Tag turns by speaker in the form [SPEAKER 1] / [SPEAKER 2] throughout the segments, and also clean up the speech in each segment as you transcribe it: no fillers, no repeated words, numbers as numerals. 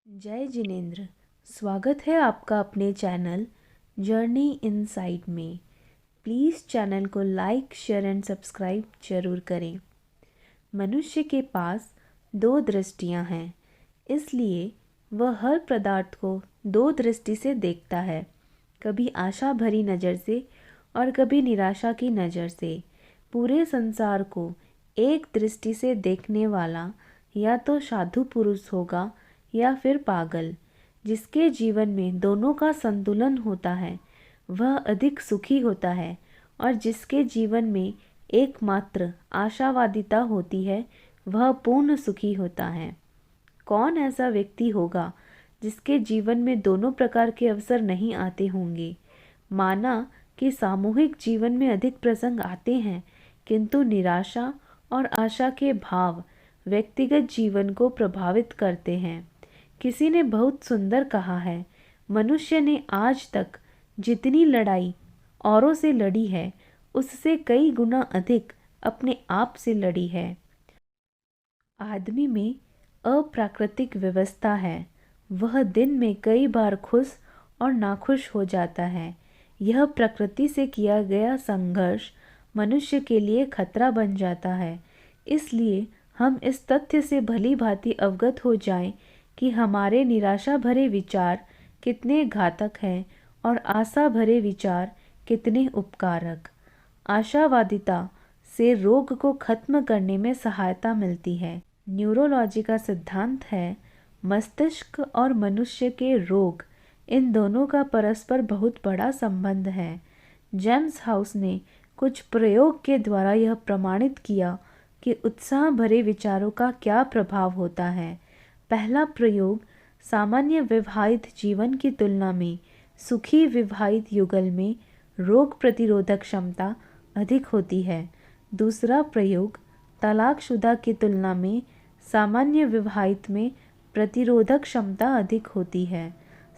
[SPEAKER 1] जय जिनेंद्र। स्वागत है आपका अपने चैनल जर्नी इनसाइड में। प्लीज़ चैनल को लाइक शेयर एंड सब्सक्राइब जरूर करें। मनुष्य के पास दो दृष्टियां हैं, इसलिए वह हर पदार्थ को दो दृष्टि से देखता है, कभी आशा भरी नज़र से और कभी निराशा की नज़र से। पूरे संसार को एक दृष्टि से देखने वाला या तो साधु पुरुष होगा या फिर पागल। जिसके जीवन में दोनों का संतुलन होता है वह अधिक सुखी होता है, और जिसके जीवन में एकमात्र आशावादिता होती है वह पूर्ण सुखी होता है। कौन ऐसा व्यक्ति होगा जिसके जीवन में दोनों प्रकार के अवसर नहीं आते होंगे। माना कि सामूहिक जीवन में अधिक प्रसंग आते हैं, किंतु निराशा और आशा के भाव व्यक्तिगत जीवन को प्रभावित करते हैं। किसी ने बहुत सुंदर कहा है, मनुष्य ने आज तक जितनी लड़ाई औरों से लड़ी है उससे कई गुना अधिक अपने आप से लड़ी है। आदमी में अप्राकृतिक व्यवस्था है, वह दिन में कई बार खुश और नाखुश हो जाता है। यह प्रकृति से किया गया संघर्ष मनुष्य के लिए खतरा बन जाता है। इसलिए हम इस तथ्य से भली भांति अवगत हो जाएं कि हमारे निराशा भरे विचार कितने घातक हैं और आशा भरे विचार कितने उपकारक। आशावादिता से रोग को खत्म करने में सहायता मिलती है। न्यूरोलॉजी का सिद्धांत है, मस्तिष्क और मनुष्य के रोग, इन दोनों का परस्पर बहुत बड़ा संबंध है। जेम्स हाउस ने कुछ प्रयोग के द्वारा यह प्रमाणित किया कि उत्साह भरे विचारों का क्या प्रभाव होता है। पहला प्रयोग, सामान्य विवाहित जीवन की तुलना में सुखी विवाहित युगल में रोग प्रतिरोधक क्षमता अधिक होती है। दूसरा प्रयोग, तलाकशुदा की तुलना में सामान्य विवाहित में प्रतिरोधक क्षमता अधिक होती है।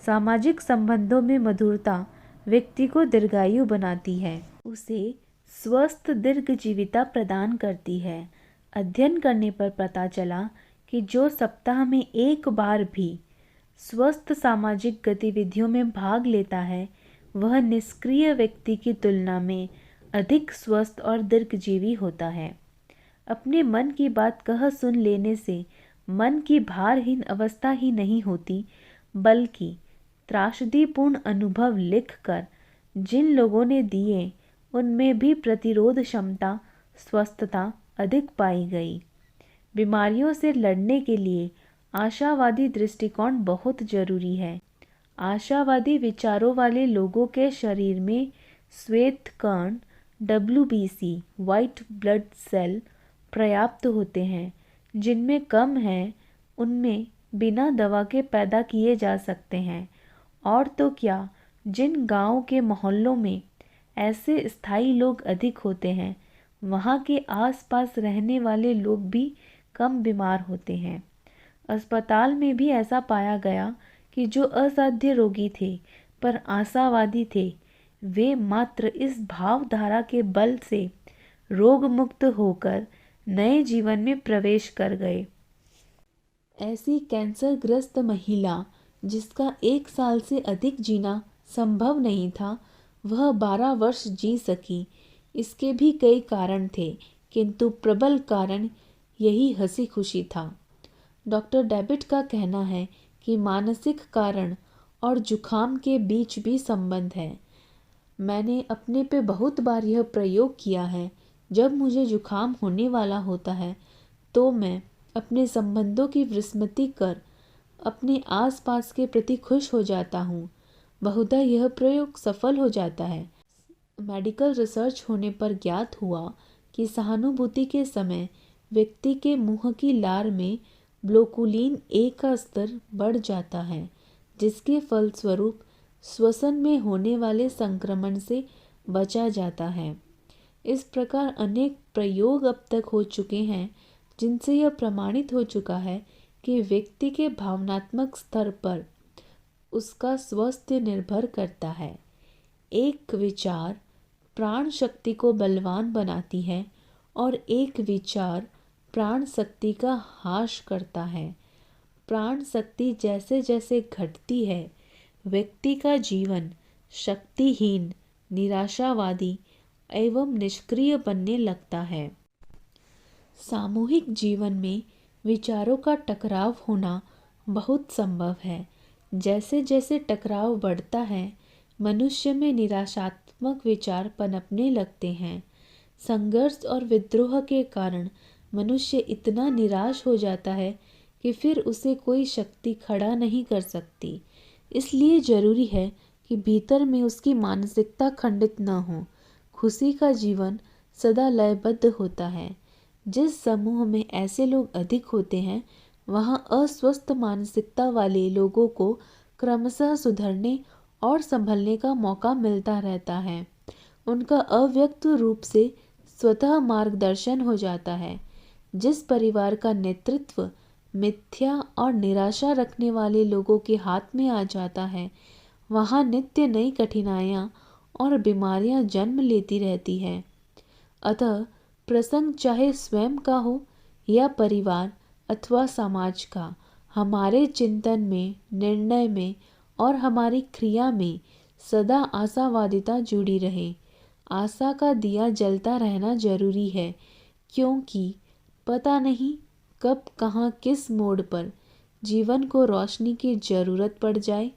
[SPEAKER 1] सामाजिक संबंधों में मधुरता व्यक्ति को दीर्घायु बनाती है, उसे स्वस्थ दीर्घजीविता प्रदान करती है। अध्ययन करने पर पता चला कि जो सप्ताह में एक बार भी स्वस्थ सामाजिक गतिविधियों में भाग लेता है वह निष्क्रिय व्यक्ति की तुलना में अधिक स्वस्थ और दीर्घजीवी होता है। अपने मन की बात कह सुन लेने से मन की भारहीन अवस्था ही नहीं होती, बल्कि त्रासदीपूर्ण अनुभव लिखकर जिन लोगों ने दिए उनमें भी प्रतिरोध क्षमता, स्वस्थता अधिक पाई गई। बीमारियों से लड़ने के लिए आशावादी दृष्टिकोण बहुत जरूरी है। आशावादी विचारों वाले लोगों के शरीर में श्वेत कण WBC वाइट ब्लड सेल पर्याप्त होते हैं। जिनमें कम है उनमें बिना दवा के पैदा किए जा सकते हैं। और तो क्या, जिन गांवों के मोहल्लों में ऐसे स्थायी लोग अधिक होते हैं वहाँ के आसपास रहने वाले लोग भी कम बीमार होते हैं। अस्पताल में भी ऐसा पाया गया कि जो असाध्य रोगी थे पर आशावादी थे, वे मात्र इस भावधारा के बल से रोग मुक्त होकर नए जीवन में प्रवेश कर गए। ऐसी कैंसर ग्रस्त महिला जिसका 1 साल से अधिक जीना संभव नहीं था, वह 12 वर्ष जी सकी। इसके भी कई कारण थे, किंतु प्रबल कारण यही हंसी खुशी था। डॉक्टर डेविड का कहना है कि मानसिक कारण और जुखाम के बीच भी संबंध है। मैंने अपने पे बहुत बार यह प्रयोग किया है। जब मुझे जुखाम होने वाला होता है तो मैं अपने संबंधों की विस्मृति कर अपने आसपास के प्रति खुश हो जाता हूँ। बहुधा यह प्रयोग सफल हो जाता है। मेडिकल रिसर्च होने पर ज्ञात हुआ कि सहानुभूति के समय व्यक्ति के मुंह की लार में ब्लोकुलिन ए का स्तर बढ़ जाता है, जिसके फलस्वरूप श्वसन में होने वाले संक्रमण से बचा जाता है। इस प्रकार अनेक प्रयोग अब तक हो चुके हैं जिनसे यह प्रमाणित हो चुका है कि व्यक्ति के भावनात्मक स्तर पर उसका स्वास्थ्य निर्भर करता है। एक विचार प्राण शक्ति को बलवान बनाती है और एक विचार प्राण शक्ति का ह्रास करता है। प्राण शक्ति जैसे जैसे घटती है, व्यक्ति का जीवन शक्तिहीन, निराशावादी एवं निष्क्रिय बनने लगता है। सामूहिक जीवन में विचारों का टकराव होना बहुत संभव है। जैसे जैसे टकराव बढ़ता है, मनुष्य में निराशात्मक विचार पनपने लगते हैं। संघर्ष और विद्रोह के कारण मनुष्य इतना निराश हो जाता है कि फिर उसे कोई शक्ति खड़ा नहीं कर सकती। इसलिए जरूरी है कि भीतर में उसकी मानसिकता खंडित न हो। खुशी का जीवन सदा लयबद्ध होता है। जिस समूह में ऐसे लोग अधिक होते हैं, वहाँ अस्वस्थ मानसिकता वाले लोगों को क्रमशः सुधरने और संभलने का मौका मिलता रहता है। उनका अव्यक्त रूप से स्वतः मार्गदर्शन हो जाता है। जिस परिवार का नेतृत्व मिथ्या और निराशा रखने वाले लोगों के हाथ में आ जाता है, वहाँ नित्य नई कठिनाइयाँ और बीमारियाँ जन्म लेती रहती है। अतः प्रसंग चाहे स्वयं का हो या परिवार अथवा समाज का, हमारे चिंतन में, निर्णय में और हमारी क्रिया में सदा आशावादिता जुड़ी रहे। आशा का दिया जलता रहना जरूरी है, क्योंकि पता नहीं कब कहाँ किस मोड़ पर जीवन को रोशनी की ज़रूरत पड़ जाए।